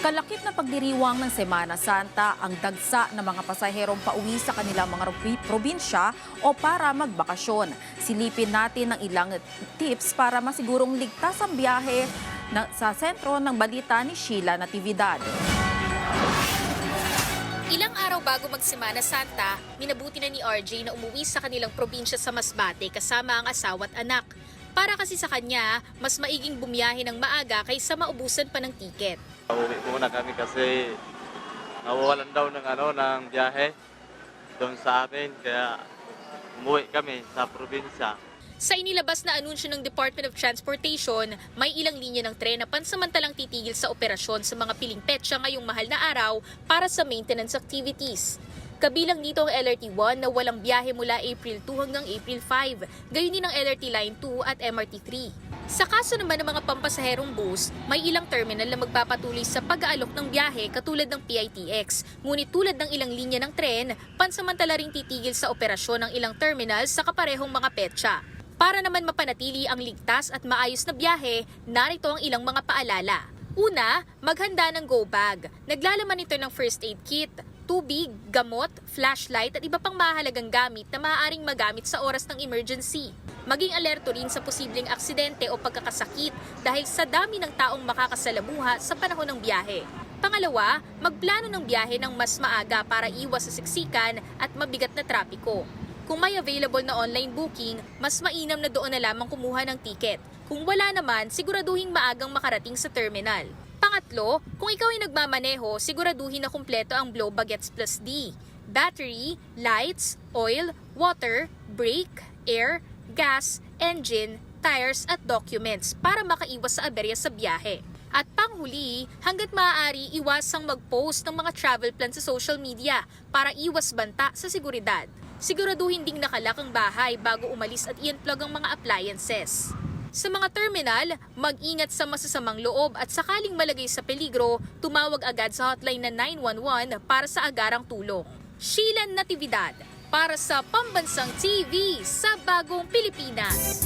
Kalakip na pagdiriwang ng Semana Santa ang dagsa ng mga pasaherong pauwi sa kanilang mga probinsya o para magbakasyon. Silipin natin ang ilang tips para masigurong ligtas ang biyahe sa sentro ng balita ni Sheila Natividad. Ilang araw bago mag-Semana Santa, minabuti na ni RJ na umuwi sa kanilang probinsya sa Masbate kasama ang asawa at anak. Para kasi sa kanya, mas maiging bumiyahe ng maaga kaysa maubusan pa ng tiket. Uwi muna kami kasi nawawalan daw ng biyahe doon sa amin, kaya umuwi kami sa probinsya. Sa inilabas na anunsyo ng Department of Transportation, may ilang linya ng tren na pansamantalang titigil sa operasyon sa mga piling petsa ngayong mahal na araw para sa maintenance activities. Kabilang dito ang LRT 1 na walang biyahe mula April 2 hanggang April 5, gayon din ang LRT Line 2 at MRT 3. Sa kaso naman ng mga pampasaherong bus, may ilang terminal na magpapatuloy sa pag-aalok ng biyahe katulad ng PITX. Ngunit tulad ng ilang linya ng tren, pansamantala ring titigil sa operasyon ng ilang terminal sa kaparehong mga petsa. Para naman mapanatili ang ligtas at maayos na biyahe, narito ang ilang mga paalala. Una, maghanda ng go bag. Naglalaman ito ng first aid kit, tubig, gamot, flashlight at iba pang mahalagang gamit na maaaring magamit sa oras ng emergency. Maging alerto rin sa posibleng aksidente o pagkakasakit dahil sa dami ng taong makakasalamuha sa panahon ng biyahe. Pangalawa, magplano ng biyahe ng mas maaga para iwas sa siksikan at mabigat na trapiko. Kung may available na online booking, mas mainam na doon na lamang kumuha ng tiket. Kung wala naman, siguraduhin maagang makarating sa terminal. Pangatlo, kung ikaw ay nagmamaneho, siguraduhin na kumpleto ang Blow Bagets Plus D. Battery, lights, oil, water, brake, air, gas, engine, tires at documents para makaiwas sa aberya sa biyahe. At panghuli, hanggat maaari iwasang mag-post ng mga travel plan sa social media para iwas banta sa seguridad. Siguraduhin ding nakalak ang bahay bago umalis at i-unplug ang mga appliances. Sa mga terminal, mag-ingat sa masasamang loob at sakaling malagay sa peligro, tumawag agad sa hotline na 911 para sa agarang tulong. Sheila Natividad, para sa Pambansang TV sa Bagong Pilipinas.